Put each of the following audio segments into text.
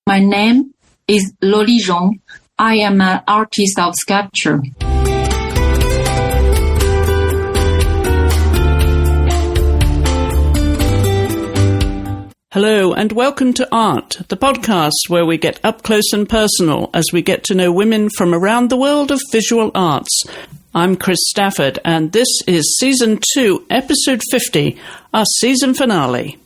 My name is Lirong. I am an artist of sculpture. Hello and welcome to Art, the podcast where we get up close and personal as we get to know women from around the world of visual arts. I'm Chris Stafford and this is Season 2, Episode 50, our season finale.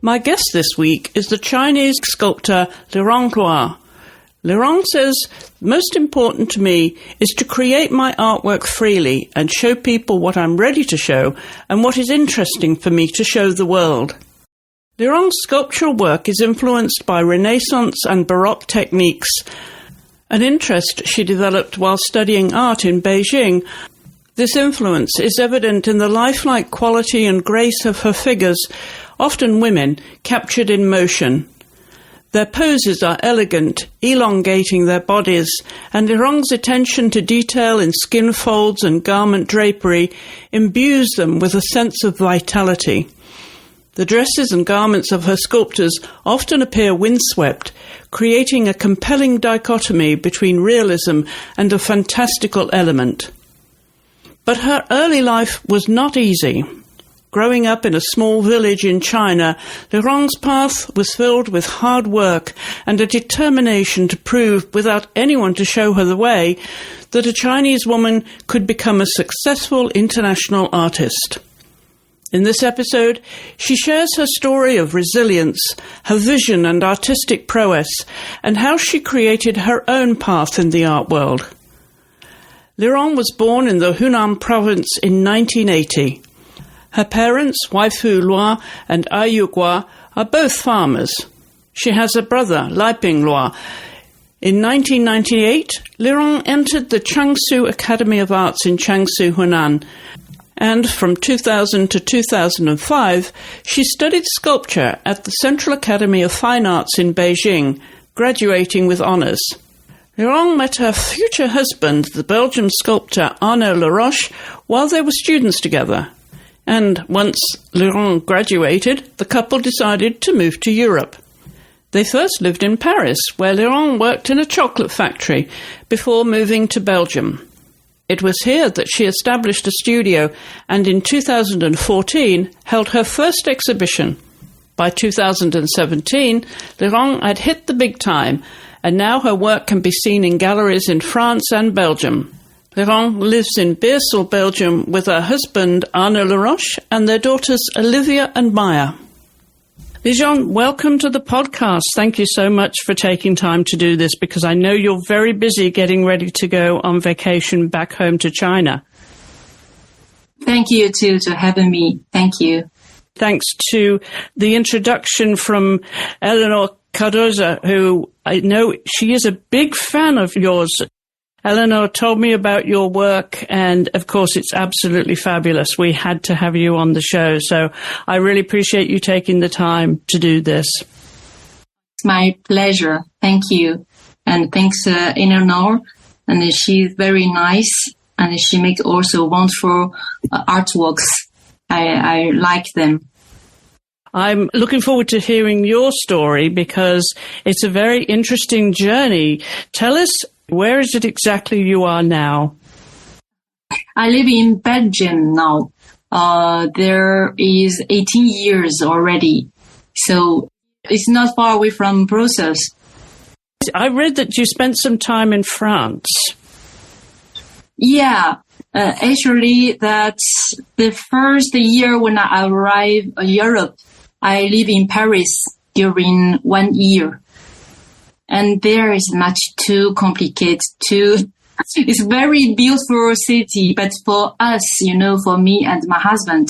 My guest this week is the Chinese sculptor Lirong Luo. Lirong says, most important to me is to create my artwork freely and show people what I'm ready to show and what is interesting for me to show the world. Lirong's sculptural work is influenced by Renaissance and Baroque techniques, an interest she developed while studying art in Beijing. This influence is evident in the lifelike quality and grace of her figures, often women, captured in motion. Their poses are elegant, elongating their bodies, and Lirong's attention to detail in skin folds and garment drapery imbues them with a sense of vitality. The dresses and garments of her sculptors often appear windswept, creating a compelling dichotomy between realism and a fantastical element. But her early life was not easy. Growing up in a small village in China, Lirong's path was filled with hard work and a determination to prove, without anyone to show her the way, that a Chinese woman could become a successful international artist. In this episode, she shares her story of resilience, her vision and artistic prowess, and how she created her own path in the art world. Lirong was born in the Hunan province in 1980. Her parents, Waifu Luo and Ayu Guo, are both farmers. She has a brother, Liping Luo. In 1998, Lirong entered the Jiangsu Academy of Arts in Jiangsu, Hunan, and from 2000 to 2005, she studied sculpture at the Central Academy of Fine Arts in Beijing, graduating with honours. Lirong met her future husband, the Belgian sculptor Arnaud Laroche, while they were students together. And once Lirong graduated, the couple decided to move to Europe. They first lived in Paris, where Lirong worked in a chocolate factory, before moving to Belgium. It was here that she established a studio and in 2014 held her first exhibition. By 2017, Lirong had hit the big time, and now her work can be seen in galleries in France and Belgium. Lirong lives in Beersel, Belgium, with her husband Arnaud Laroche and their daughters Olivia and Maya. Lirong, welcome to the podcast. Thank you so much for taking time to do this, because I know you're very busy getting ready to go on vacation back home to China. Thank you, too, for having me. Thank you. Thanks to the introduction from Eleanor Cardoza, who I know she is a big fan of yours. Eleanor told me about your work, and of course it's absolutely fabulous. We had to have you on the show, so I really appreciate you taking the time to do this. It's my pleasure. Thank you. And thanks, Eleanor. And she's very nice, and she makes also wonderful artworks. I like them. I'm looking forward to hearing your story because it's a very interesting journey. Tell us, where is it exactly you are now? I live in Belgium now. There is 18 years already. So it's not far away from Brussels. I read that you spent some time in France. Yeah. Actually, that's the first year when I arrived in Europe. I live in Paris during 1 year. And there is much too complicated it's a very beautiful city, but for us, for me and my husband,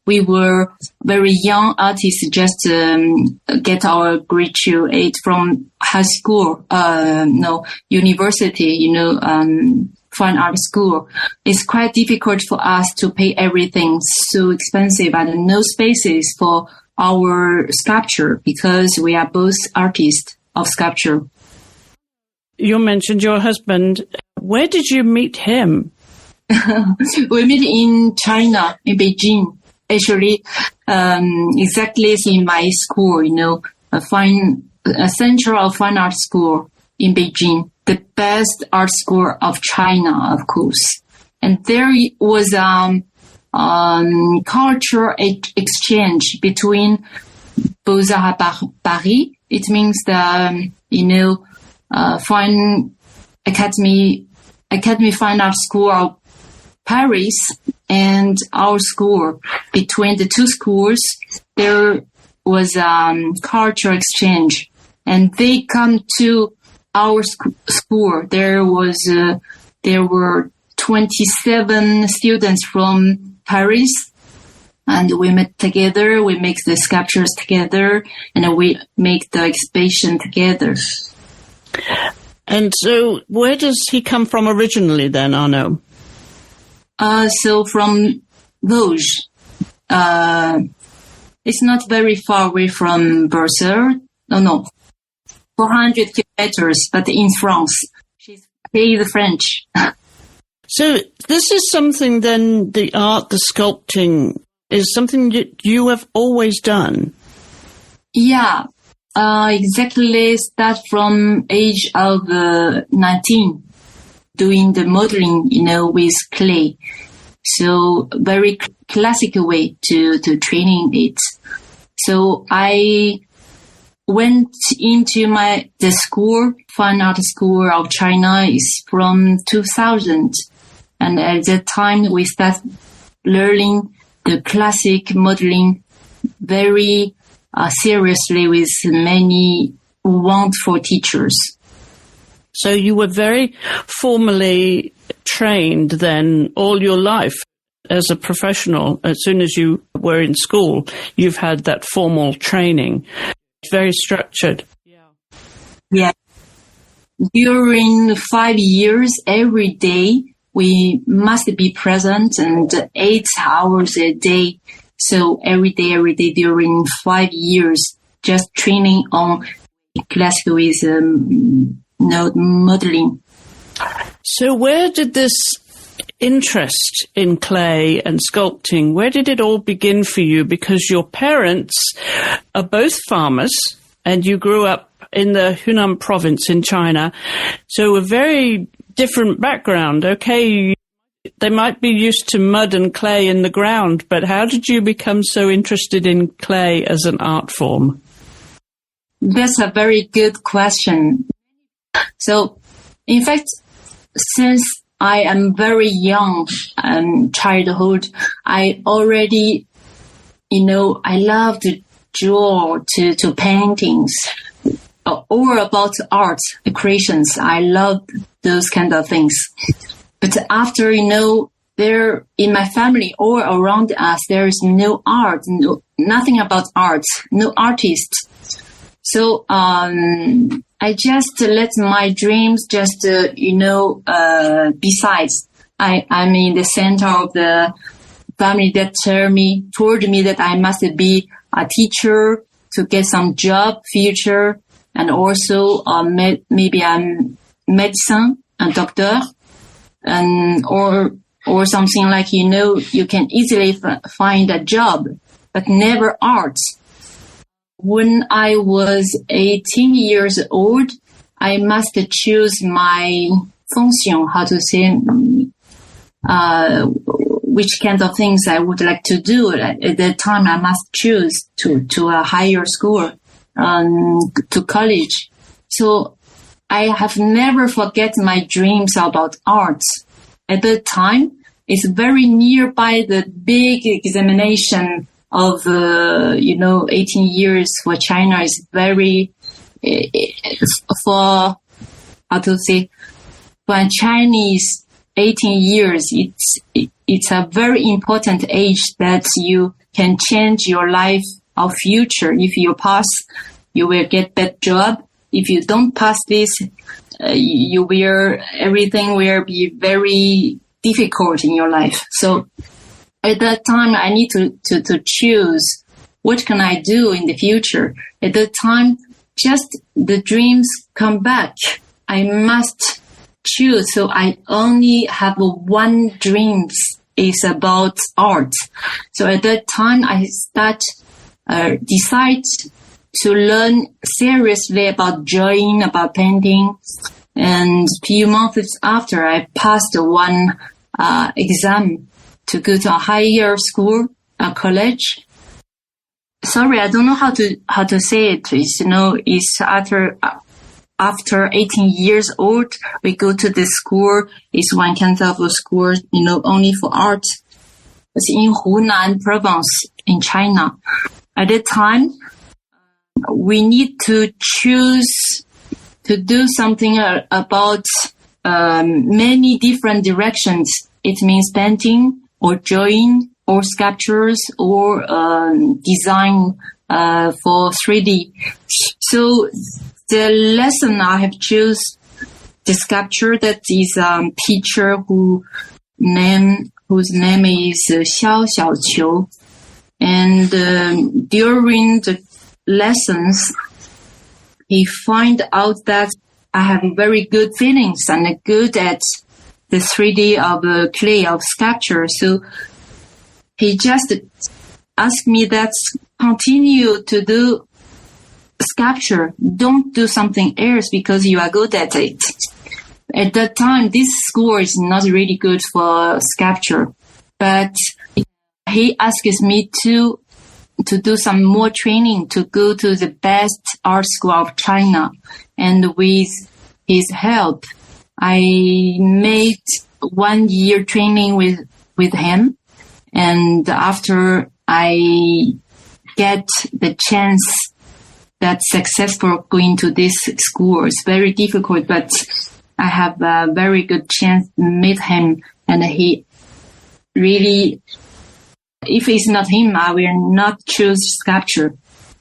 we were very young artists, just get our graduate from high school, university, fine art school. It's quite difficult for us to pay everything so expensive and no spaces for our sculpture because we are both artists of sculpture. You mentioned your husband. Where did you meet him? We met in China, in Beijing. actually, exactly in my school, a Central Fine Art School in Beijing, the best art school of China, of course. And there was cultural exchange between Beaux-Arts Paris. It means the Fine Academy Fine Art School of Paris and our school. Between the two schools, there was cultural exchange, and they come to our school. There were 27 students from Paris, and we met together. We make the sculptures together, and we make the exhibition together. And so, where does he come from originally, then, Arnaud? So from Vosges. It's not very far away from Brussels. No, 400 kilometers, but in France. She's French. So this is something then, the art, the sculpting, is something that you have always done? Yeah, exactly. Start from age of 19, doing the modeling, with clay. So very classical way to training it. So I went into the school, Fine Art School of China is from 2000. And at that time we start learning the classic modeling very seriously with many wonderful teachers. So you were very formally trained then all your life as a professional. As soon as you were in school, you've had that formal training. Very structured. Yeah. During 5 years, every day, we must be present and 8 hours a day. So every day during 5 years, just training on classical with modeling. So where did this interest in clay and sculpting, where did it all begin for you? Because your parents are both farmers and you grew up in the Hunan province in China. So a very different background. Okay, they might be used to mud and clay in the ground, but how did you become so interested in clay as an art form? That's a very good question. So, in fact, since I am very young childhood, I already, I love to draw to paintings or about art creations. I love those kind of things. But after, there in my family or around us, there is no art, nothing about art, no artists. So, I just let my dreams just, besides, I'm in the center of the family that told me that I must be a teacher to get some job, future, and also, maybe I'm medicine, a doctor, and, or something like, you can easily find a job, but never art. When I was 18 years old, I must choose my function, which kind of things I would like to do. At that time, I must choose to a higher school, to college. So I have never forget my dreams about art. At that time, it's very nearby the big examination of, 18 years for China is very, for Chinese 18 years, it's a very important age that you can change your life or future. If you pass, you will get that job. If you don't pass this, everything will be very difficult in your life. So at that time, I need to choose what can I do in the future. At that time, just the dreams come back. I must choose. So I only have one dreams is about art. So at that time, I decide to learn seriously about drawing, about painting. And a few months after, I passed one exam to go to a higher school, a college. Sorry, I don't know how to say it. It's after 18 years old, we go to the school. It's one kind of a school, only for art. It's in Hunan province in China. At that time, we need to choose to do something about many different directions. It means painting or drawing or sculptures or design for 3D. So the lesson I have choose the sculpture that is teacher whose name is Xiao Xiaoqiu. And during the lessons, he find out that I have very good feelings and good at the 3D of clay of sculpture. So he just asked me that continue to do sculpture. Don't do something else because you are good at it. At that time, this school is not really good for sculpture, but he asks me to do some more training to go to the best art school of China. And with his help, I made 1 year training with him. And after I get the chance that successful going to this school, it's very difficult, but I have a very good chance to meet him. And he really, if it's not him, I will not choose sculpture.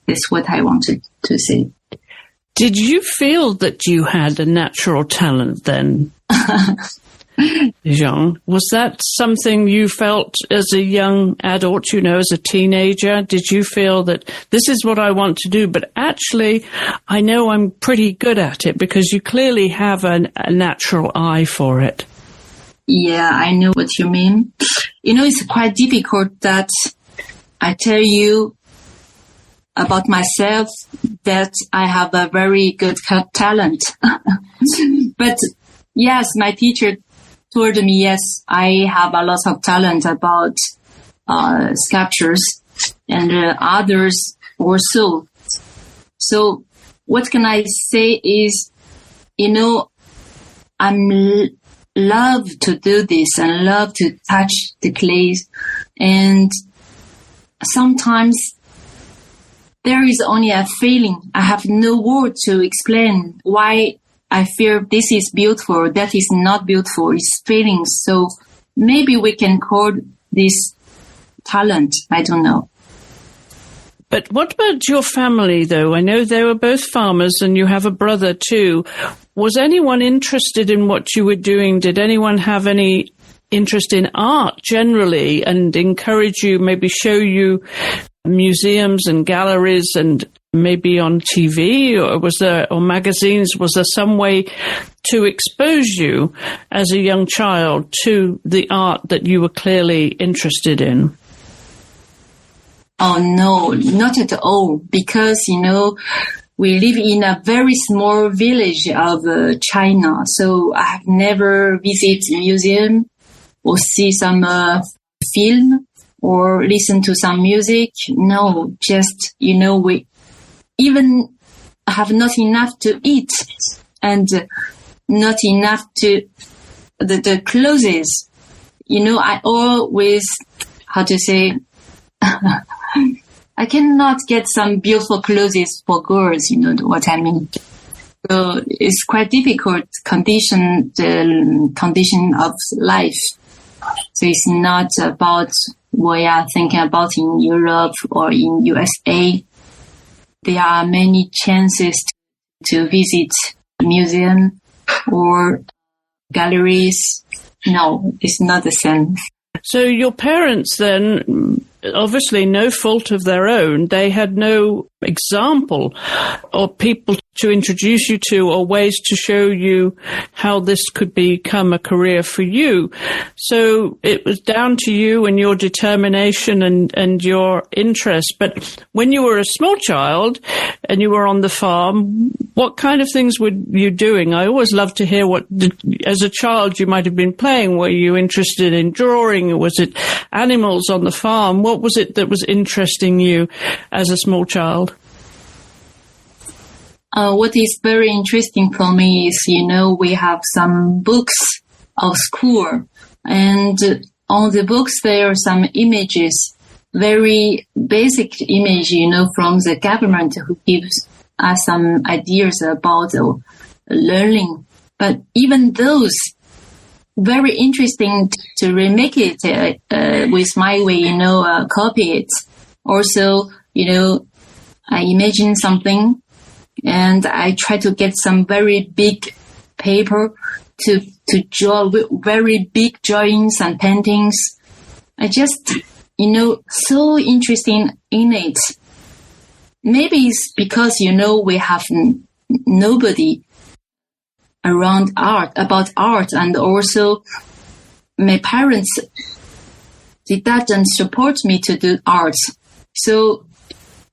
That's what I wanted to say. Did you feel that you had a natural talent then, Zhang? Was that something you felt as a young adult, as a teenager? Did you feel that this is what I want to do, but actually I know I'm pretty good at it, because you clearly have a natural eye for it? Yeah, I know what you mean. It's quite difficult that I tell you about myself that I have a very good talent. But yes, my teacher told me, yes, I have a lot of talent about sculptures, and others also. So what can I say is, I'm love to do this and love to touch the clays. And sometimes there is only a feeling. I have no word to explain why I feel this is beautiful, that is not beautiful. It's feelings. So maybe we can call this talent. I don't know. But what about your family, though? I know they were both farmers and you have a brother too. Was anyone interested in what you were doing? Did anyone have any interest in art generally and encourage you, maybe show you museums and galleries and maybe on TV or magazines? Was there some way to expose you as a young child to the art that you were clearly interested in? Oh, no, not at all. Because, we live in a very small village of China. So I have never visited a museum or see some film or listen to some music. No, just, we even have not enough to eat and not enough to the clothes. I always, how to say, I cannot get some beautiful clothes for girls, what I mean. So it's quite difficult the condition of life. So it's not about what we are thinking about in Europe or in USA. There are many chances to visit museum or galleries. No, it's not the same. So your parents then obviously no fault of their own. They had no example or people to introduce you to or ways to show you how this could become a career for you. So it was down to you and your determination and your interest. But when you were a small child and you were on the farm, what kind of things were you doing? I always love to hear as a child you might have been playing. Were you interested in drawing? Was it animals on the farm? What was it that was interesting you as a small child? What is very interesting for me is, we have some books of school, and on the books there are some images, very basic image, from the government who gives us some ideas about learning. But even those, very interesting to remake it with my way, copy it. Also, I imagine something, and I try to get some very big paper to draw very big drawings and paintings. I just, so interested in it. Maybe it's because, we have nobody around about art, and also my parents, they didn't support me to do art. So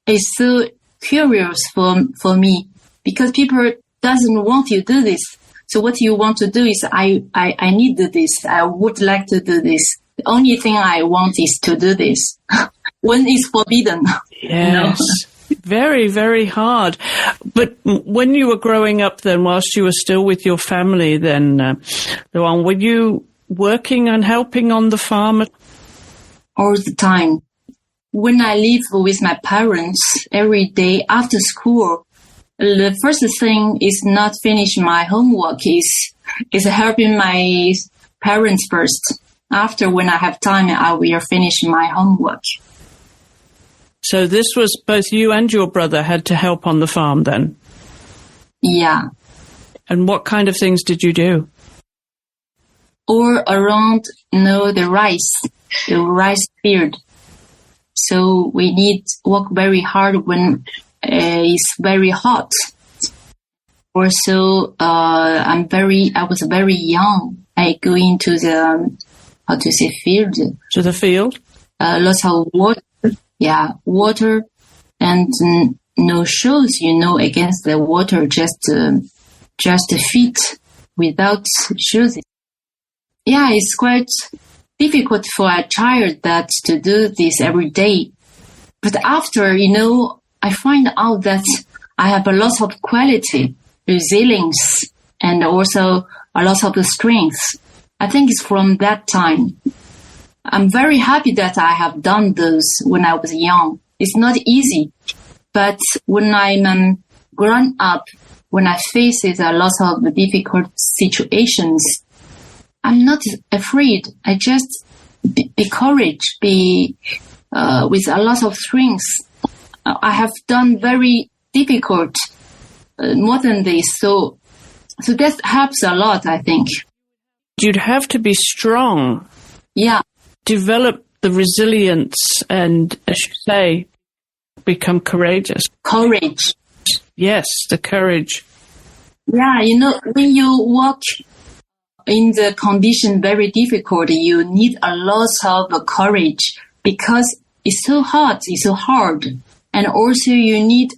it's so curious for me, because people doesn't want you to do this. So what you want to do is I need to do this. I would like to do this. The only thing I want is to do this. When it's forbidden. Yes. Very, very hard. But when you were growing up then, whilst you were still with your family then, Lirong, were you working and helping on the farm? All the time. When I live with my parents every day after school, the first thing is not finish my homework, is helping my parents first. After, when I have time, I will finish my homework. So this was both you and your brother had to help on the farm then? Yeah. And what kind of things did you do? All around, the rice field. So we need work very hard when it's very hot. Also, I was very young. I go into the, field. To the field? Lots of water. Yeah, water, and no shoes, against the water, just feet without shoes. Yeah, it's quite difficult for a child to do this every day. But after, I find out that I have a lot of quality, resilience, and also a lot of strength. I think it's from that time. I'm very happy that I have done those when I was young. It's not easy, but when I'm grown up, when I face a lot of difficult situations, I'm not afraid. I just be courage, with a lot of strength. I have done very difficult more than this, so that helps a lot, I think. You'd have to be strong. Yeah. Develop the resilience and, as you say, become courageous. Courage. Yes, the courage. Yeah, when you work in the condition very difficult, you need a lot of courage because it's so hot, it's so hard. And also you need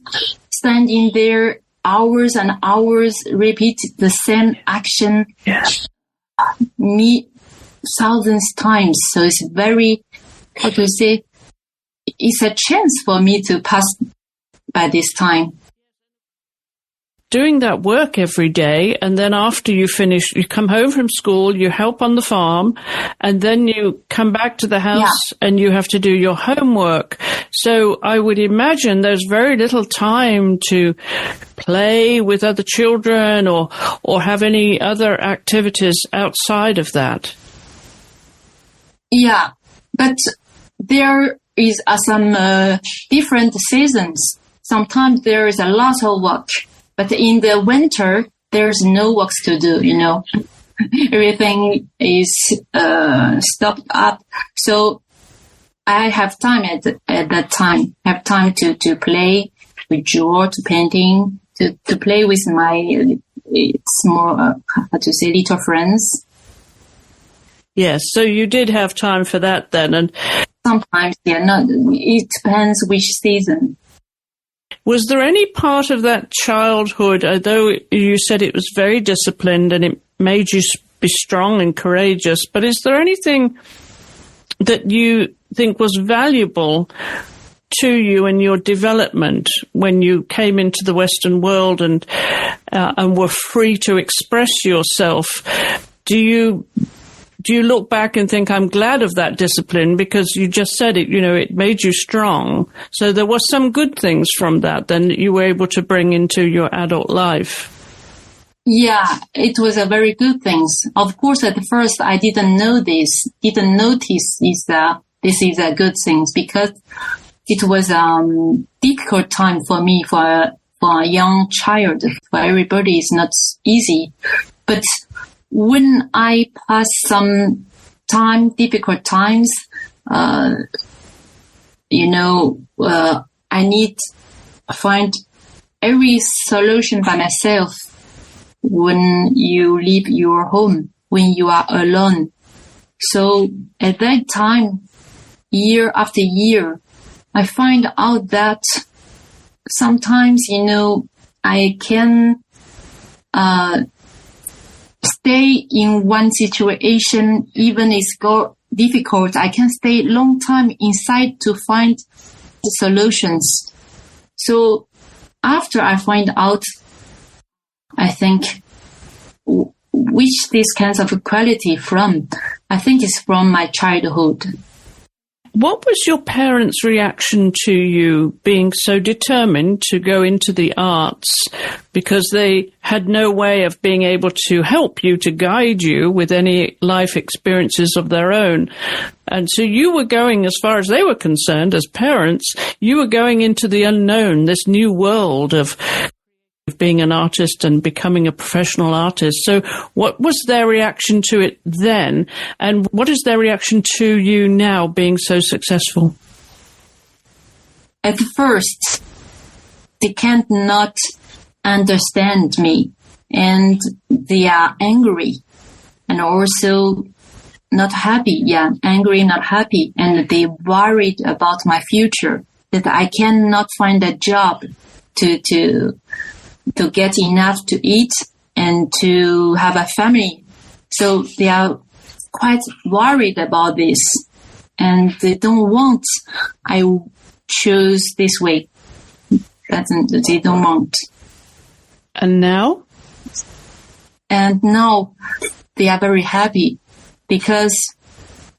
standing there hours and hours, repeat the same action. Yes. Thousands times. So it's very, it's a chance for me to pass by this time. Doing that work every day, and then after you finish, you come home from school, you help on the farm, and then you come back to the house and you have to do your homework. So I would imagine there's very little time to play with other children or have any other activities outside of that. Yeah, but there is some different seasons. Sometimes there is a lot of work, but in the winter, there's no work to do, Everything is stopped up. So I have time at that time. I have time to play, to draw, to painting, to play with my small, little friends. Yes, so you did have time for that then. And sometimes, it depends which season. Was there any part of that childhood, although you said it was very disciplined and it made you be strong and courageous, but is there anything that you think was valuable to you in your development when you came into the Western world and were free to express yourself? Do you look back and think, I'm glad of that discipline, because you just said it, it made you strong. So there were some good things from that then that you were able to bring into your adult life. Yeah, it was a very good thing. Of course, at first I didn't notice this is a good thing, because it was a difficult time for me, for a young child. For everybody, it's not easy. But when I pass some difficult times, I need to find every solution by myself. When you leave your home, when you are alone. So at that time, year after year, I find out that sometimes, I can stay in one situation, even it's difficult. I can stay long time inside to find the solutions. So after I find out, I think which these kinds of quality from, I think it's from my childhood. What was your parents' reaction to you being so determined to go into the arts, because they had no way of being able to help you, to guide you with any life experiences of their own? And so you were going, as far as they were concerned, as parents, you were going into the unknown, this new world of being an artist and becoming a professional artist. So what was their reaction to it then? And what is their reaction to you now being so successful? At first, they can't not understand me, and they are angry and also not happy. Yeah, angry, not happy. And they worried about my future, that I cannot find a job to get enough to eat and to have a family. So they are quite worried about this, and they don't want I choose this way. They don't want. And now? And now they are very happy, because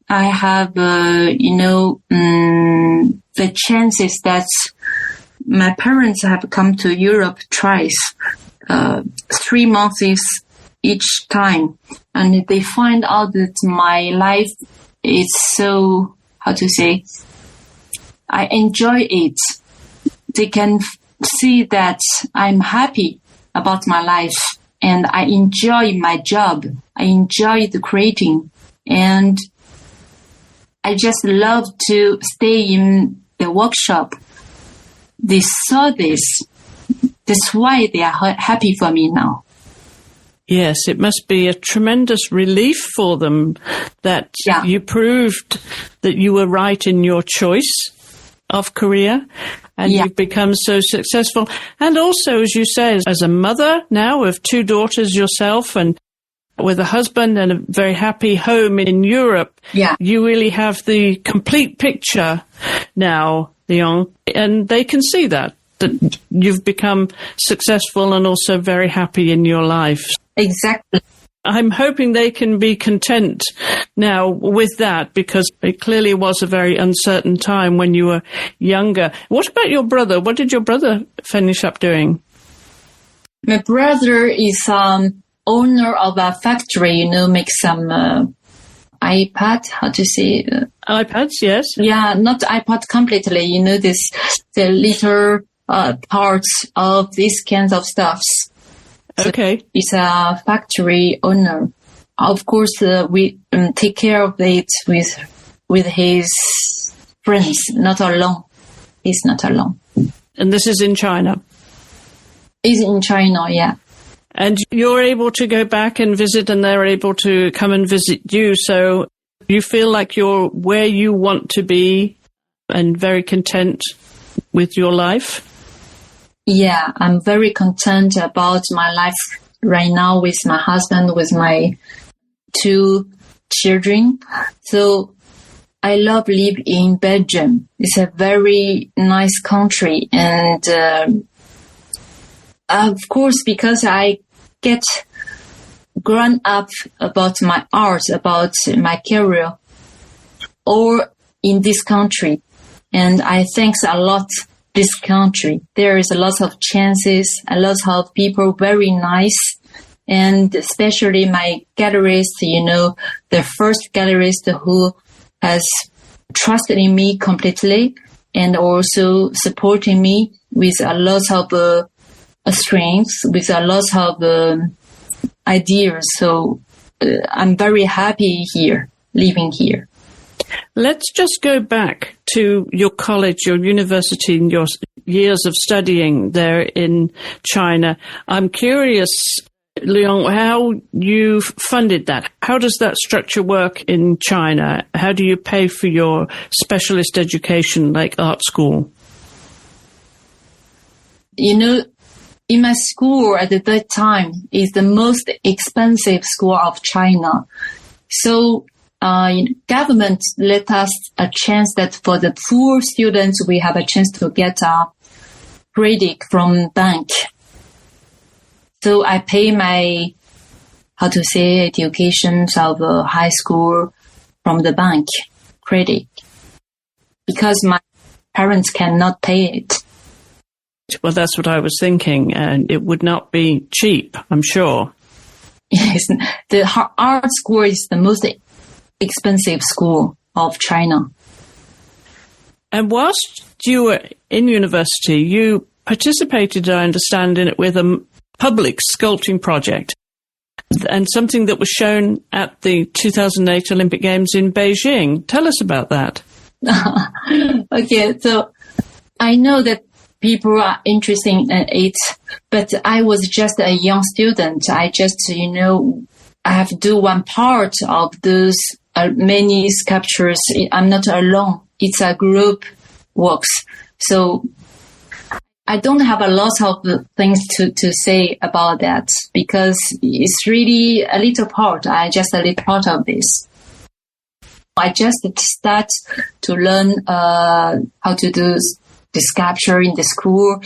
I have, the chances that my parents have come to Europe twice, 3 months each time, and they find out that my life is so, I enjoy it. They can see that I'm happy about my life, and I enjoy my job. I enjoy the creating, and I just love to stay in the workshop. They saw this. That's why they are happy for me now. Yes, it must be a tremendous relief for them that you proved that you were right in your choice of career, and you've become so successful. And also, as you say, as a mother now of 2 daughters yourself, and with a husband and a very happy home in Europe, you really have the complete picture now, Lirong, and they can see that you've become successful and also very happy in your life. Exactly. I'm hoping they can be content now with that, because it clearly was a very uncertain time when you were younger. What about your brother? What did your brother finish up doing? My brother is owner of a factory, makes some iPad, iPads, yes. Yeah, not iPad completely, the little parts of these kinds of stuffs. So okay. He's a factory owner. Of course, we take care of it with his friends, not alone. He's not alone. And this is in China? He's in China, yeah. And you're able to go back and visit, and they're able to come and visit you. So you feel like you're where you want to be and very content with your life? Yeah, I'm very content about my life right now with my husband, with my 2 children. So I love living in Belgium. It's a very nice country. And of course, because I get grown up about my art, about my career, or in this country. And I thanks a lot this country. There is a lot of chances, a lot of people very nice. And especially my gallerist, the first gallerist who has trusted in me completely and also supporting me with a lot of strengths, with a lot of ideas. So I'm very happy here, living here. Let's just go back to your college, your university, and your years of studying there in China. I'm curious, Lirong, how you funded that. How does that structure work in China? How do you pay for your specialist education like art school? In my school at that time is the most expensive school of China. So government let us a chance that for the poor students, we have a chance to get a credit from bank. So I pay my, education of high school from the bank credit because my parents cannot pay it. Well, that's what I was thinking, and it would not be cheap, I'm sure. Yes, the art school is the most expensive school of China. And whilst you were in university, you participated, I understand, in it with a public sculpting project and something that was shown at the 2008 Olympic Games in Beijing. Tell us about that. Okay, so I know that people are interested in it, but I was just a young student. I just, I have to do one part of those many sculptures. I'm not alone. It's a group works. So I don't have a lot of things to say about that because it's really a little part. Just a little part of this. I just start to learn how to do the sculpture in the school.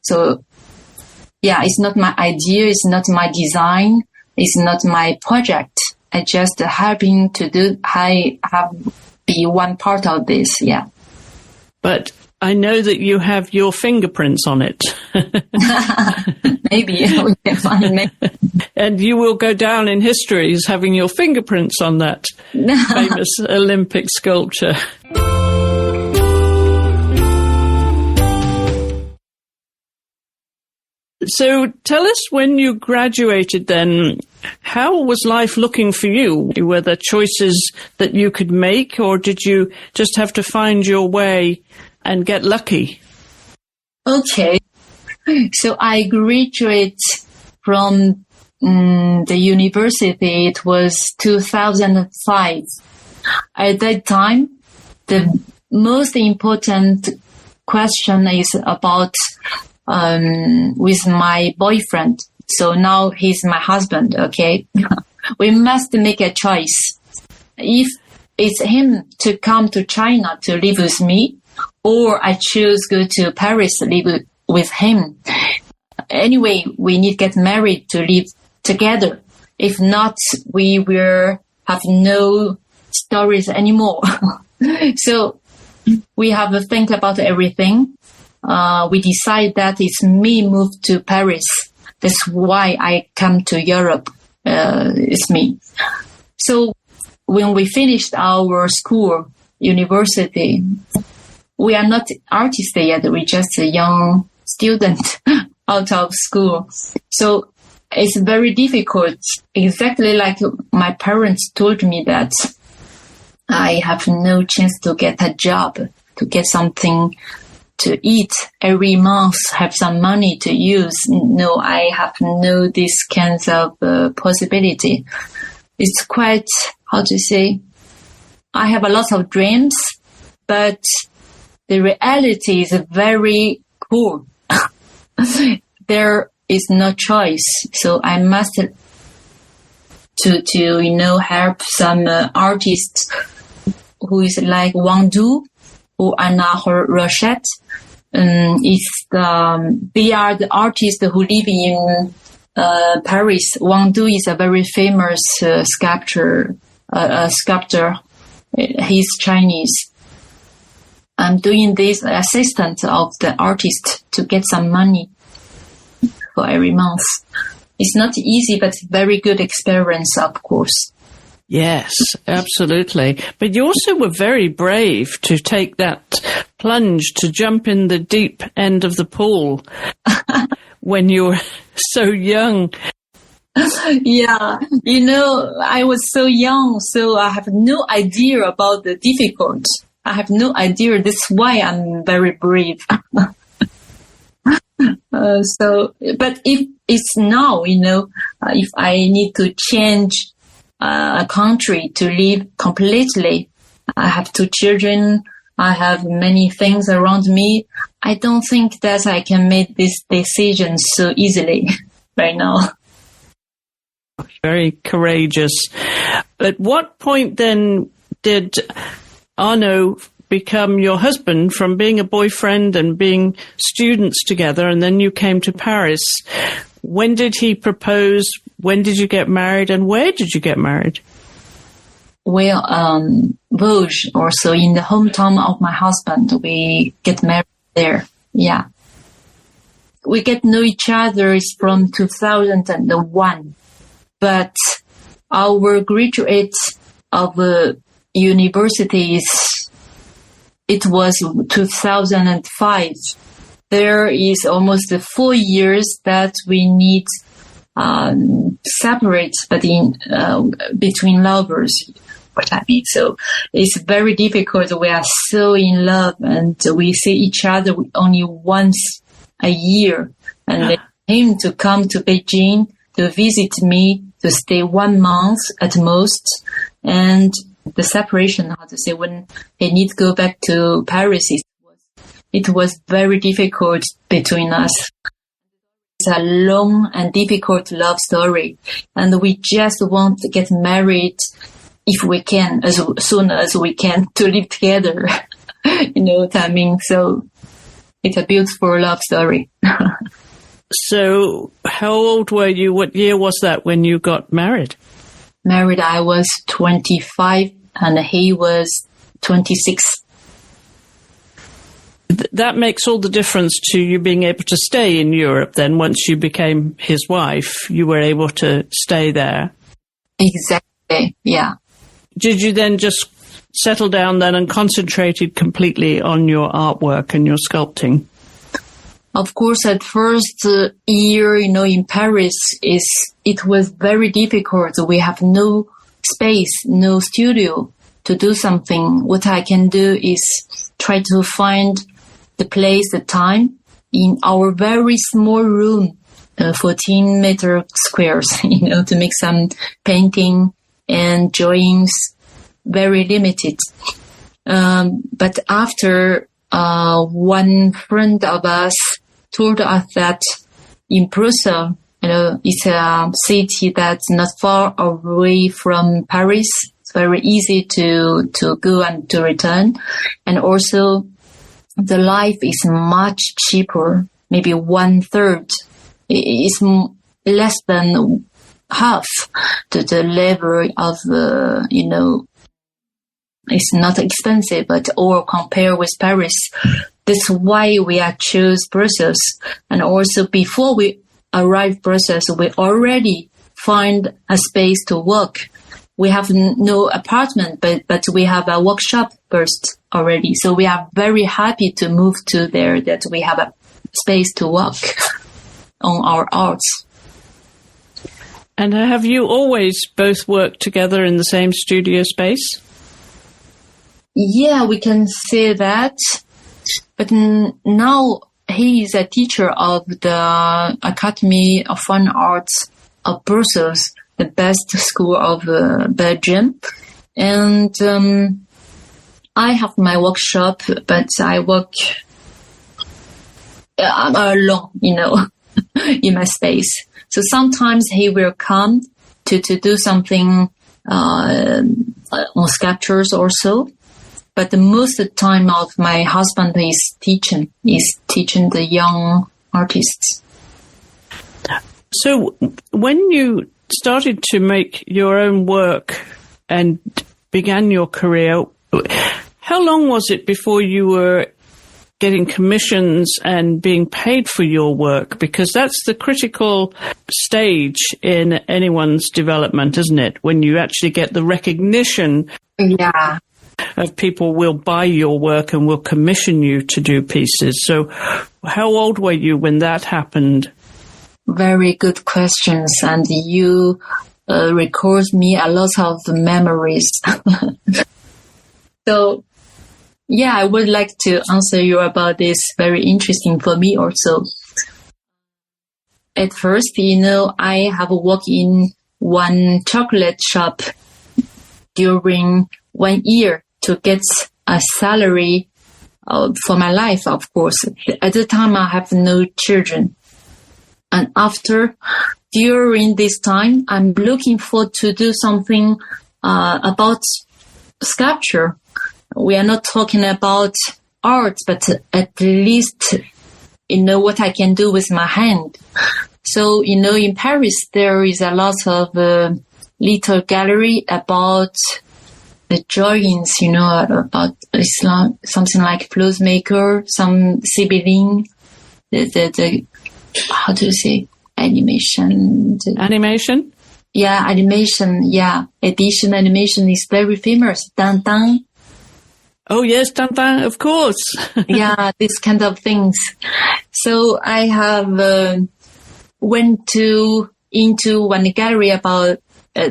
So yeah, it's not my idea. It's not my design. It's not my project. I just helping to do. I have be one part of this. Yeah. But I know that you have your fingerprints on it. Maybe we can find it. And you will go down in history as having your fingerprints on that famous Olympic sculpture. So tell us, when you graduated then, how was life looking for you? Were there choices that you could make, or did you just have to find your way and get lucky? Okay. So I graduated from the university. It was 2005. At that time, the most important question is about with my boyfriend. So now he's my husband, okay? We must make a choice. If it's him to come to China to live with me, or I choose go to Paris to live with him. Anyway, we need to get married to live together. If not, we will have no stories anymore. So we have to think about everything. We decide that it's me move to Paris. That's why I come to Europe. It's me. So when we finished our school, university, we are not artists yet. We're just a young student out of school. So it's very difficult. Exactly like my parents told me that I have no chance to get a job, to get something to eat every month, have some money to use. No, I have no this kinds of possibility. It's quite, how to say, I have a lot of dreams, but the reality is very poor. There is no choice. So I must to help some artists who is like Wang Du or Anna Rochette. They are the artists who live in Paris. Wang Du is a very famous sculptor. He's Chinese. I'm doing this assistant of the artist to get some money for every month. It's not easy, but very good experience, of course. Yes, absolutely. But you also were very brave to take that plunge, to jump in the deep end of the pool when you were so young. Yeah, I was so young, so I have no idea about the difficult. I have no idea. That's why I'm very brave. But if it's now, if I need to change a country to live completely, I have 2 children, I have many things around me. I don't think that I can make this decision so easily right now. Very courageous. At what point then did Arno become your husband, from being a boyfriend and being students together, and then you came to Paris? When did he propose? When did you get married, and where did you get married? Well, Vosges, also in the hometown of my husband, we get married there. Yeah. We get to know each other from 2001, but our graduate of universities, it was 2005. There is almost 4 years that we need separate, but in between lovers. What I mean, so it's very difficult. We are so in love, and we see each other only once a year. And they came to come to Beijing to visit me, to stay 1 month at most, and the separation, how to say, when they need to go back to Paris, it was very difficult between us. It's a long and difficult love story, and we just want to get married if we can, as soon as we can, to live together. You know what I mean? So it's a beautiful love story. So how old were you? What year was that when you got married? Married, I was 25 and he was 26. That makes all the difference to you being able to stay in Europe then. Once you became his wife, you were able to stay there. Exactly, yeah. Did you then just settle down then and concentrated completely on your artwork and your sculpting? Of course, at first year, in Paris, it was very difficult. We have no space, no studio to do something. What I can do is try to find the place, the time in our very small room, 14 meter squares, to make some painting and drawings, very limited. But after one friend of us told us that in Brussels, it's a city that's not far away from Paris. It's very easy to go and to return. And also the life is much cheaper, maybe 1/3. It's less than half to the level of, it's not expensive, but all compare with Paris. That's why we are choose Brussels. And also before we arrive Brussels, we already find a space to work. We have no apartment, but we have a workshop first already. So we are very happy to move to there, that we have a space to work on our arts. And have you always both worked together in the same studio space? Yeah, we can say that. But now he is a teacher of the Academy of Fine Arts of Brussels, the best school of Belgium. And I have my workshop, but I work alone, in my space. So sometimes he will come to do something on sculptures also. But the most of the time of my husband is teaching the young artists. So when you started to make your own work and began your career, how long was it before you were getting commissions and being paid for your work? Because that's the critical stage in anyone's development, isn't it? When you actually get the recognition. Yeah. Of people will buy your work and will commission you to do pieces. So how old were you when that happened? Very good questions. And you record me a lot of memories. So, yeah, I would like to answer you about this. Very interesting for me also. At first, I have worked in one chocolate shop during 1 year to get a salary for my life, of course. At the time, I have no children. And during this time, I'm looking forward to do something about sculpture. We are not talking about art, but at least, what I can do with my hand. So, in Paris, there is a lot of little gallery about the drawings, about Islam, something like clothes maker, some Sibylline, the how do you say, animation? Animation? Yeah, animation, yeah. Edition animation is very famous. Tintin. Oh, yes, Tintin, of course. Yeah, these kind of things. So I have went into one gallery about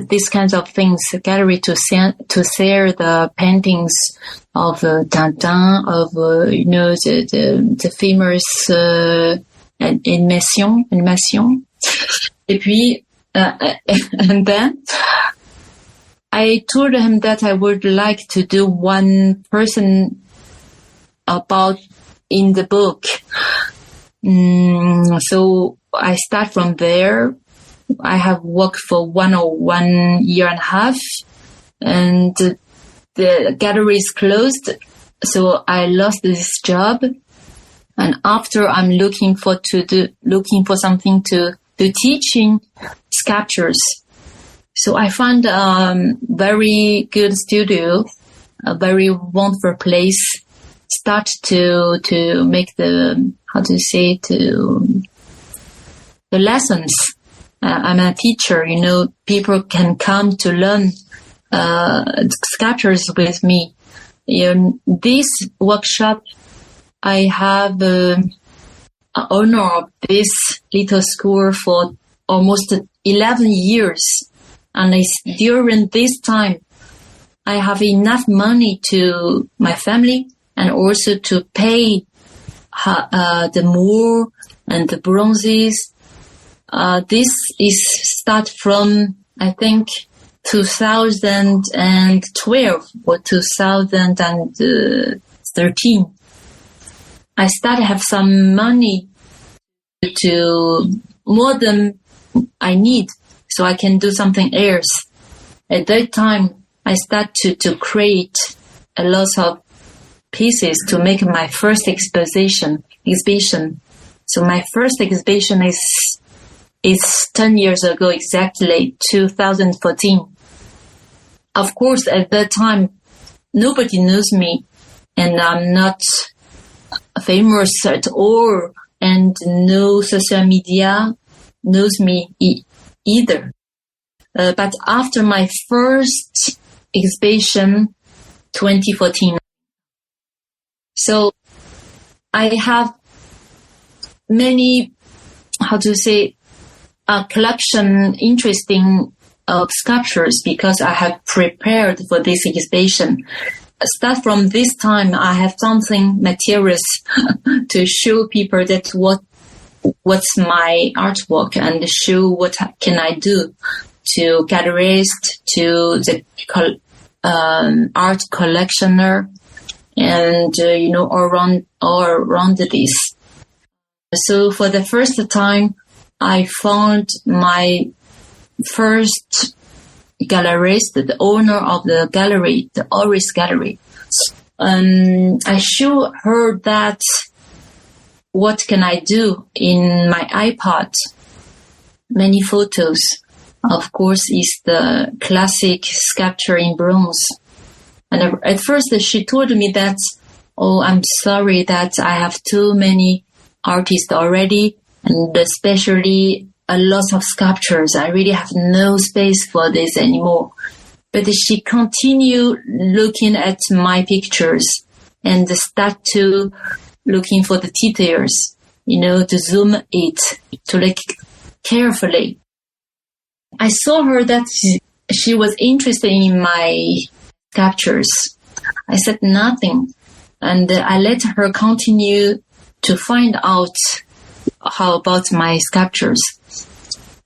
these kinds of things, a gallery to share the paintings of Tintin, of the famous animation. Et puis, and then I told him that I would like to do one person about in the book. So I start from there. I have worked for 1 year and a half, and the gallery is closed. So I lost this job, and after I'm looking for something to do teaching sculptures. So I found a very good studio, a very wonderful place. Start to make the lessons. I'm a teacher, people can come to learn sculptures with me. In this workshop, I have owner of this little school for almost 11 years. And during this time, I have enough money to my family and also to pay the moor and the bronzes. This is start from, I think, 2012 or 2013. I started to have some money to more than I need, so I can do something else. At that time, I started to create a lot of pieces to make my first exhibition. So my first exhibition is 10 years ago, exactly 2014. Of course, at that time, nobody knows me, and I'm not famous at all, and no social media knows me either. But after my first exhibition, 2014, so I have many, a collection interesting of sculptures because I have prepared for this exhibition. start from this time, I have something materials to show people that what's my artwork and show what can I do to gallerists, to the art collectioner, and all around this. So for the first time, I found my first gallerist, the owner of the gallery, the Oris Gallery. I showed her that what can I do in my iPod. Many photos. Of course, is the classic sculpture in bronze. And at first she told me that, I'm sorry that I have too many artists already, and especially a lot of sculptures. I really have no space for this anymore. But she continued looking at my pictures and start to looking for the details, to zoom it, to look carefully. I saw her that she was interested in my sculptures. I said nothing, and I let her continue to find out how about my sculptures.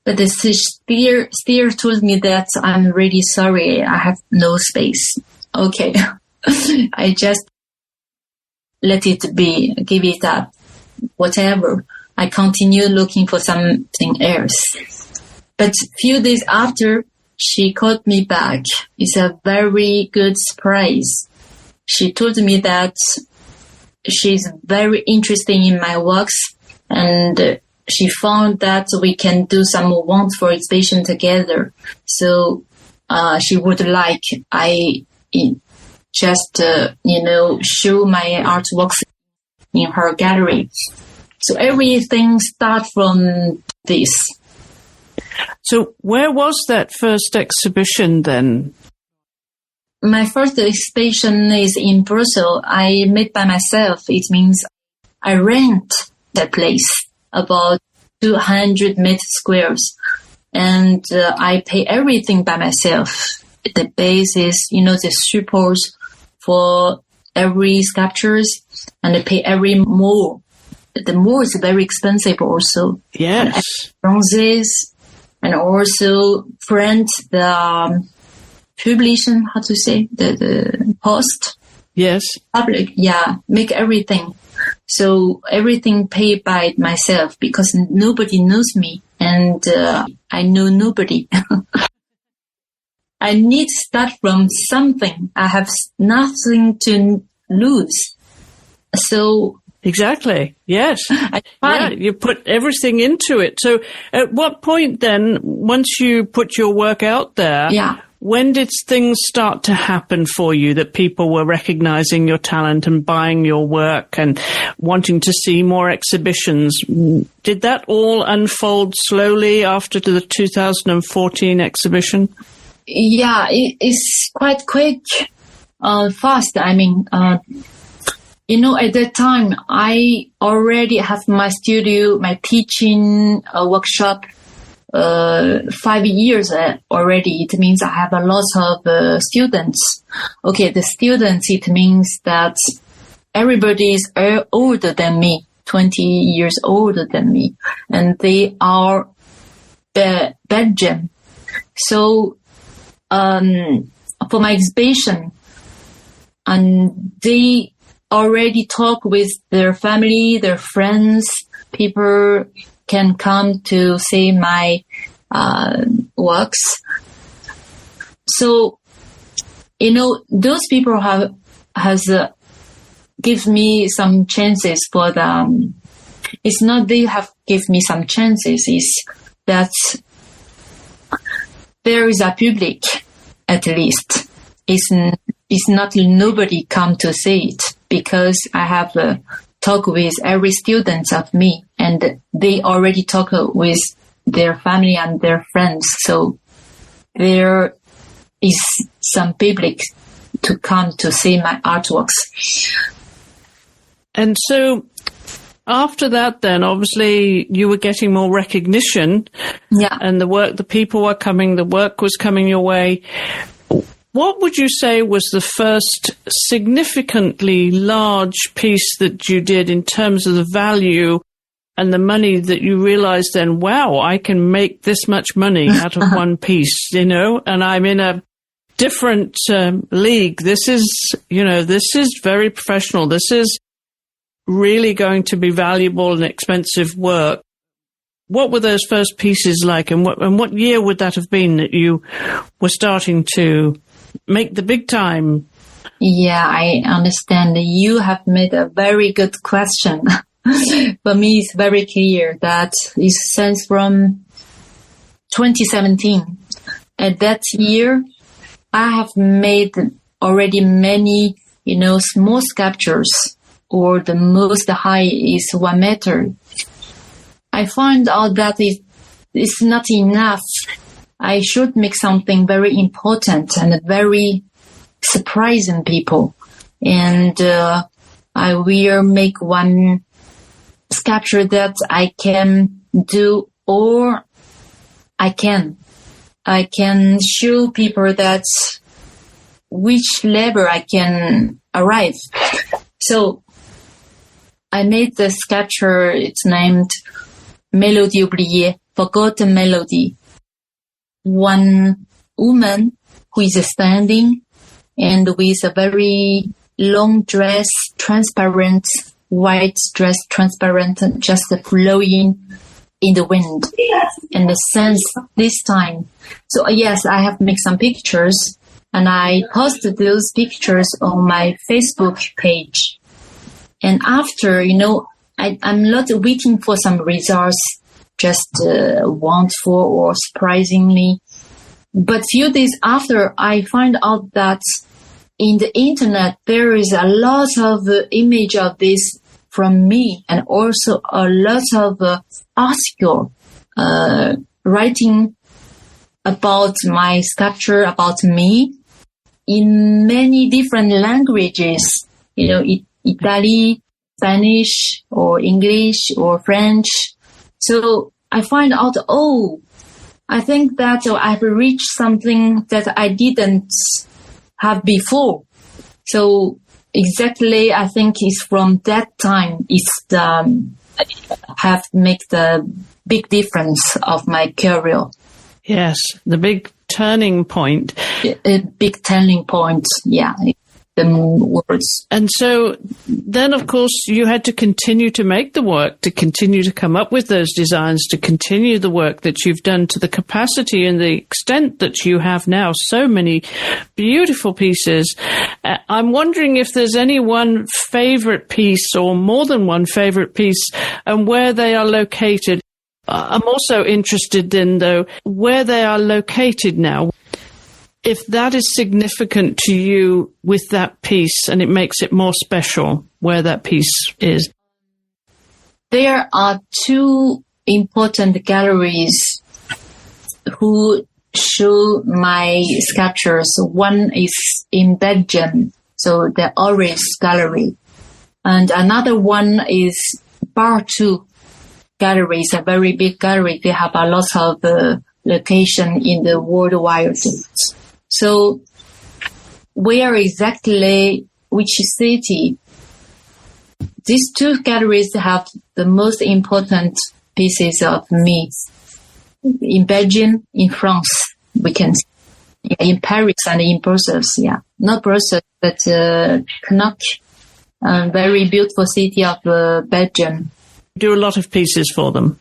But she still told me that I'm really sorry, I have no space. Okay, I just let it be, give it up, whatever. I continue looking for something else. But few days after, she called me back. It's a very good surprise. She told me that she's very interested in my works, and she found that we can do some wonderful exhibition together. So she would like I just show my artworks in her gallery. So everything starts from this. So where was that first exhibition then? My first exhibition is in Brussels. I made by myself. It means I rent that place, about 200 meters squares, and I pay everything by myself. The basis, the supports for every sculptures, and I pay every mold. The mold is very expensive also. Yes. Bronzes, and also print the publication, how to say, the post. Yes. Public, make everything. So everything paid by myself because nobody knows me, and I know nobody. I need to start from something. I have nothing to lose. So exactly. Yes. You put everything into it. So at what point then, once you put your work out there, when did things start to happen for you that people were recognizing your talent and buying your work and wanting to see more exhibitions? Did that all unfold slowly after the 2014 exhibition? Yeah, it's quite quick, fast. I mean, at that time, I already have my studio, my teaching workshop, 5 years already. It means I have a lot of students. Okay, the students, it means that everybody is older than me, 20 years older than me, and they are Belgian. So, for my exhibition, and they already talk with their family, their friends, people can come to see my works. So, those people has give me some chances for them. It's not they have give me some chances. It's that there is a public, at least. It's not nobody come to see it, because I have talk with every student of me, and they already talk with their family and their friends. So there is some public to come to see my artworks. And so after that, then obviously you were getting more recognition, and the work was coming your way. What would you say was the first significantly large piece that you did in terms of the value and the money that you realized then, wow, I can make this much money out of one piece, and I'm in a different league. This is very professional. This is really going to be valuable and expensive work. What were those first pieces like, and what year would that have been that you were starting to make the big time? Yeah, I understand. You have made a very good question. For me, it's very clear that it stems from 2017. At that year, I have made already many, small sculptures, or the most high is 1 meter. I find out that it's not enough. I should make something very important and very surprising people. And I will make one sculpture that I can do, or I can show people that which level I can arrive. So I made the sculpture. It's named Mélodie oubliée, forgotten melody. One woman who is standing and with a very long dress, transparent, white dress, transparent, just flowing in the wind. And the sense this time. So yes, I have made some pictures, and I posted those pictures on my Facebook page. And after, I'm not waiting for some results, just wonderful or surprisingly. But few days after, I find out that in the internet, there is a lot of image of this from me, and also a lot of article writing about my sculpture, about me, in many different languages, Italy, Spanish, or English, or French. So I find out, I think that I've reached something that I didn't have before. So exactly, I think it's from that time have make the big difference of my career. Yes, the big turning point. A big turning point, yeah. The words. And so then, of course, you had to continue to make the work, to continue to come up with those designs, to continue the work that you've done to the capacity and the extent that you have now. So many beautiful pieces. I'm wondering if there's any one favorite piece or more than one favorite piece, and where they are located. I'm also interested in, though, where they are located now. If that is significant to you with that piece and it makes it more special, where that piece is. There are two important galleries who show my sculptures. One is in Belgium, so the Oris Gallery. And another one is Bar 2 Gallery. It's a very big gallery. They have a lot of location in the worldwide. So where exactly, which city? These two galleries have the most important pieces of me. In Belgium, in France, we can see. In Paris and in Brussels, yeah. Not Brussels, but Knock, a very beautiful city of Belgium. Do a lot of pieces for them.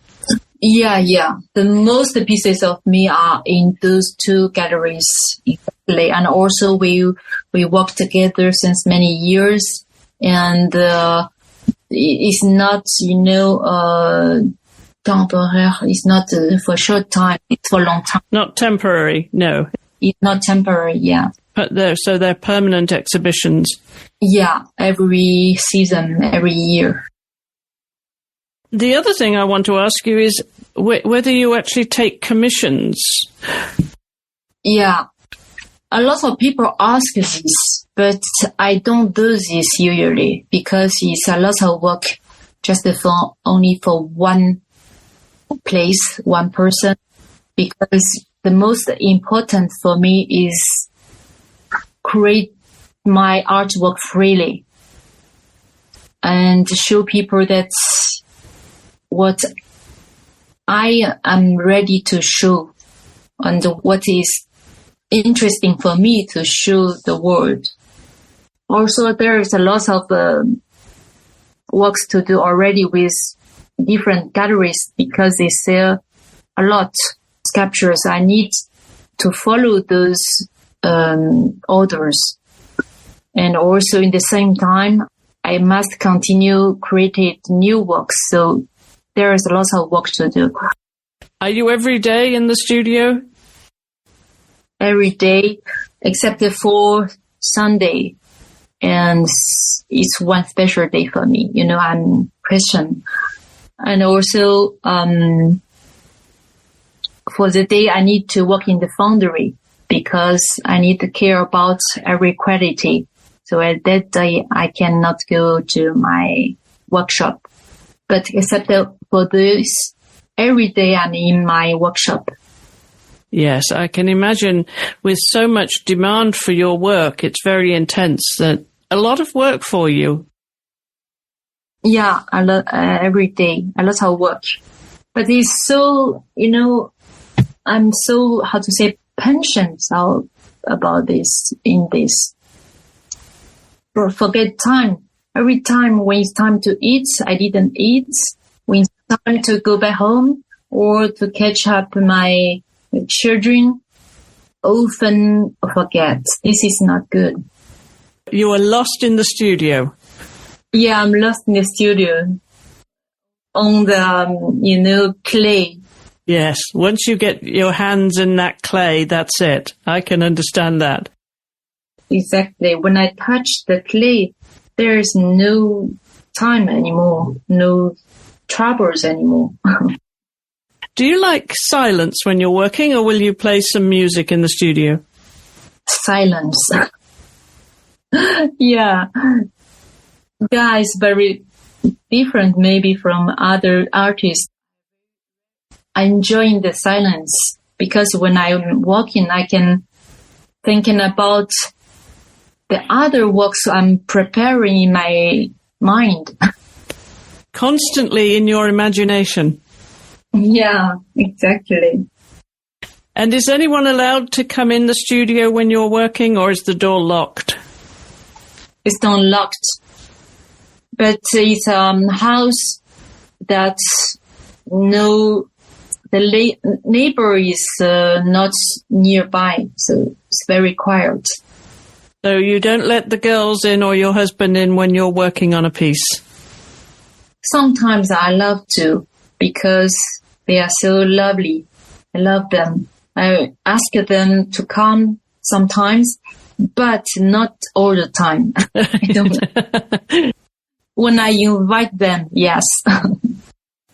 Yeah. The most pieces of me are in those two galleries. And also we work together since many years. And it's not, temporary. It's not for a short time. It's for a long time. Not temporary, no. It's not temporary, yeah. But they're permanent exhibitions. Yeah, every season, every year. The other thing I want to ask you is whether you actually take commissions. Yeah. A lot of people ask this, but I don't do this usually because it's a lot of work just only for one place, one person, because the most important for me is create my artwork freely and show people that's what I am ready to show and what is interesting for me to show the world. Also, there is a lot of works to do already with different galleries because they sell a lot sculptures. I need to follow those orders. And also in the same time, I must continue creating new works. So there is a lot of work to do. Are you every day in the studio? Every day, except for Sunday. And it's one special day for me. You know, I'm Christian. And also, for the day, I need to work in the foundry because I need to care about every quality. So at that day, I cannot go to my workshop. But except for this, every day I'm in my workshop. Yes, I can imagine with so much demand for your work, it's very intense. That a lot of work for you. Yeah, every day, a lot of work. But it's so, you know, I'm so, how to say, patient about this, in this. Forget time. Every time when it's time to eat, I didn't eat. When it's time to go back home or to catch up my children, often forget. This is not good. You are lost in the studio. Yeah, I'm lost in the studio on the, clay. Yes, once you get your hands in that clay, that's it. I can understand that. Exactly. When I touch the clay, there's no time anymore, no troubles anymore. Do you like silence when you're working, or will you play some music in the studio? Silence. Yeah. It's very different maybe from other artists. I'm enjoying the silence because when I'm walking, I can thinking about the other works I'm preparing in my mind. Constantly in your imagination. Yeah, exactly. And is anyone allowed to come in the studio when you're working, or is the door locked? It's not locked. But it's a house that the neighbor is not nearby, so it's very quiet. So you don't let the girls in or your husband in when you're working on a piece? Sometimes I love to because they are so lovely. I love them. I ask them to come sometimes, but not all the time. I don't. When I invite them, yes.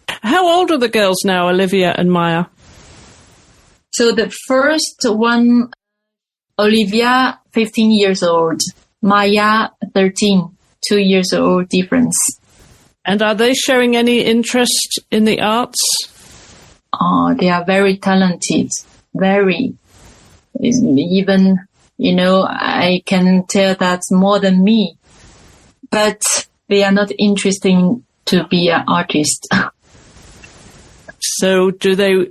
How old are the girls now, Olivia and Maya? So the first one, Olivia, 15 years old. Maya, 13, 2 years old difference. And are they showing any interest in the arts? They are very talented. Very. Even, I can tell that's more than me. But they are not interested to be an artist. So do they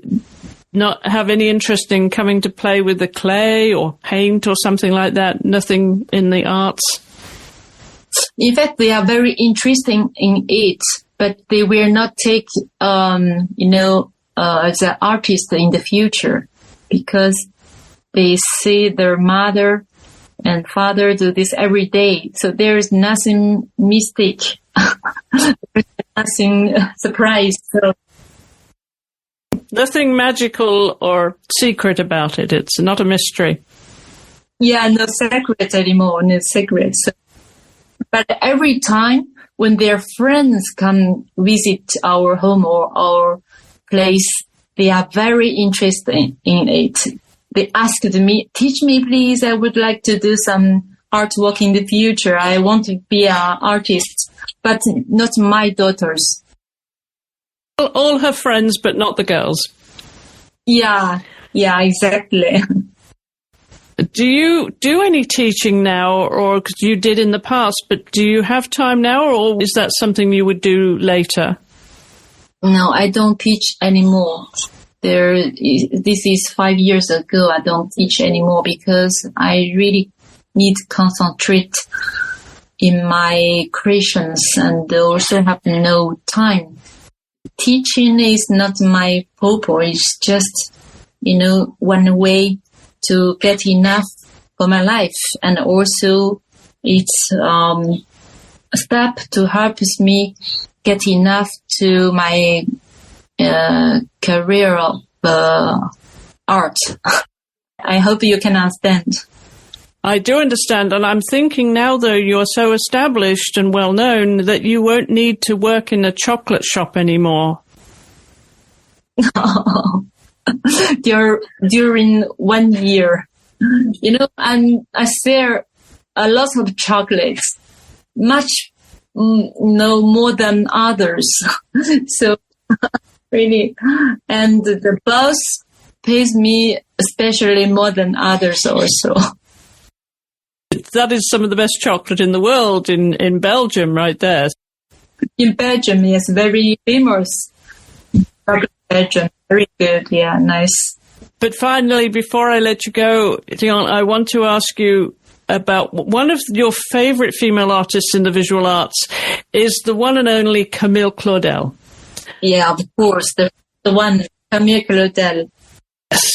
not have any interest in coming to play with the clay or paint or something like that? Nothing in the arts? In fact, they are very interested in it, but they will not take, as an artist in the future because they see their mother and father do this every day. So there is nothing mystic, nothing surprise. So. Nothing magical or secret about it. It's not a mystery. Yeah, no secret anymore, no secret. So, but every time when their friends come visit our home or our place, they are very interested in it. They asked me, teach me please, I would like to do some artwork in the future. I want to be an artist, but not my daughters. All her friends, but not the girls. Yeah, exactly. Do you do any teaching now, or 'cause you did in the past, but do you have time now, or is that something you would do later? No, I don't teach anymore. This is 5 years ago. I don't teach anymore because I really need to concentrate in my creations and also have no time. Teaching is not my purpose. It's just, one way to get enough for my life. And also it's a step to help me get enough to my career of art. I hope you can understand. I do understand, and I'm thinking now, though, you're so established and well known that you won't need to work in a chocolate shop anymore. During 1 year, I sell a lot of chocolates, much more than others. So really, and the boss pays me especially more than others also. That is some of the best chocolate in the world in Belgium, right there. In Belgium, yes, very famous. Belgium, very good, yeah, nice. But finally, before I let you go, Lirong, I want to ask you about one of your favorite female artists in the visual arts is the one and only Camille Claudel. Yeah, of course, the one, Camille Claudel. Yes,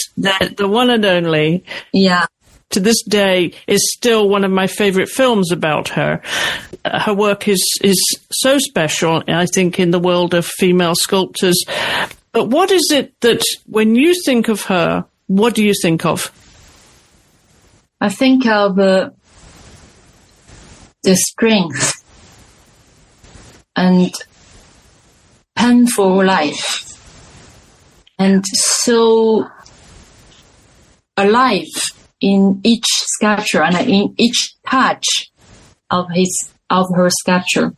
the one and only. Yeah. To this day is still one of my favorite films about her. Her work is so special, I think, in the world of female sculptors. But what is it that when you think of her, what do you think of? I think of the strength and painful life and so alive in each sculpture and in each touch of her sculpture.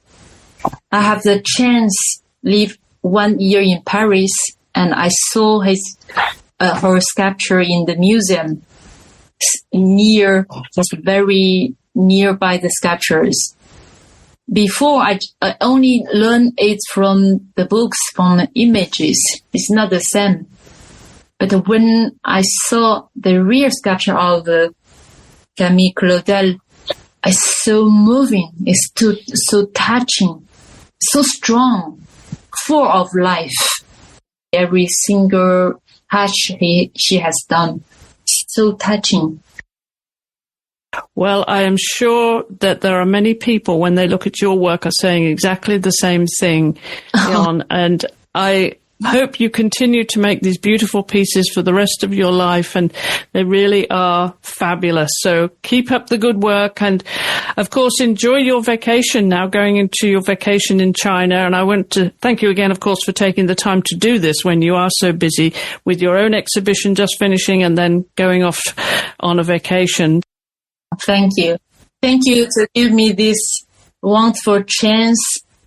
I have the chance live 1 year in Paris, and I saw her sculpture in the museum just very nearby the sculptures. Before I only learned it from the books, from the images. It's not the same. But when I saw the real sculpture of Camille Claudel, it's so moving, it's so touching, so strong, full of life. Every single touch she has done, so touching. Well, I am sure that there are many people, when they look at your work, are saying exactly the same thing, Jan, and I hope you continue to make these beautiful pieces for the rest of your life, and they really are fabulous. So keep up the good work, and of course enjoy your vacation now, going into your vacation in China. And I want to thank you again, of course, for taking the time to do this when you are so busy with your own exhibition just finishing and then going off on a vacation. Thank you. Thank you to give me this wonderful chance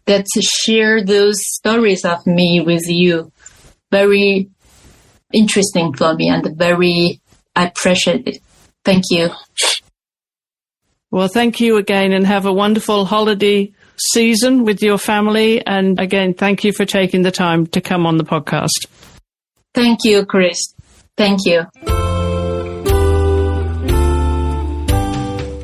that to share those stories of me with you. Very interesting for me and I appreciate it. Thank you. Well, thank you again, and have a wonderful holiday season with your family. And again, thank you for taking the time to come on the podcast. Thank you, Chris. Thank you.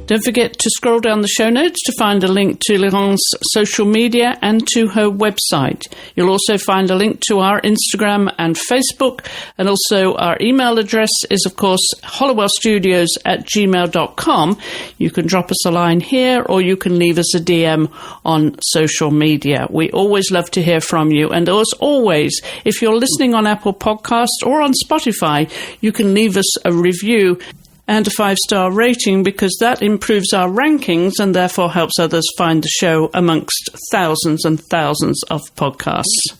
Don't forget to scroll down the show notes to find a link to Lirong's social media and to her website. You'll also find a link to our Instagram and Facebook, and also our email address is, of course, hollowellstudios@gmail.com. You can drop us a line here, or you can leave us a DM on social media. We always love to hear from you. And as always, if you're listening on Apple Podcasts or on Spotify, you can leave us a review and a 5-star rating, because that improves our rankings and therefore helps others find the show amongst thousands and thousands of podcasts.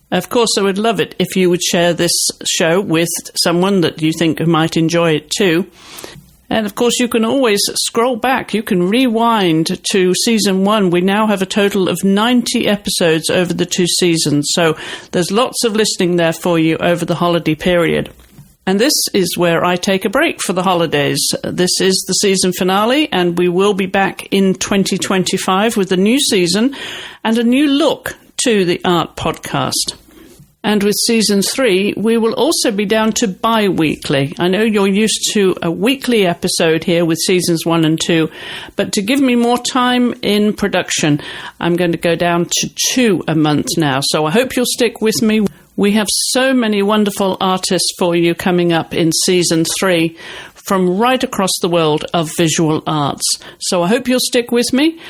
Of course, I would love it if you would share this show with someone that you think might enjoy it too. And of course, you can always scroll back. You can rewind to season 1. We now have a total of 90 episodes over the 2 seasons. So there's lots of listening there for you over the holiday period. And this is where I take a break for the holidays. This is the season finale, and we will be back in 2025 with a new season and a new look to the Art Podcast. And with Season 3, we will also be down to bi-weekly. I know you're used to a weekly episode here with Seasons 1 and 2, but to give me more time in production, I'm going to go down to 2 a month now. So I hope you'll stick with me. We have so many wonderful artists for you coming up in Season 3 from right across the world of visual arts. So I hope you'll stick with me.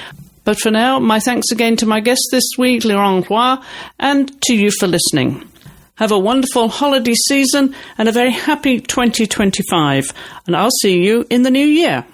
But for now, my thanks again to my guest this week, Lirong Luo, and to you for listening. Have a wonderful holiday season and a very happy 2025, and I'll see you in the new year.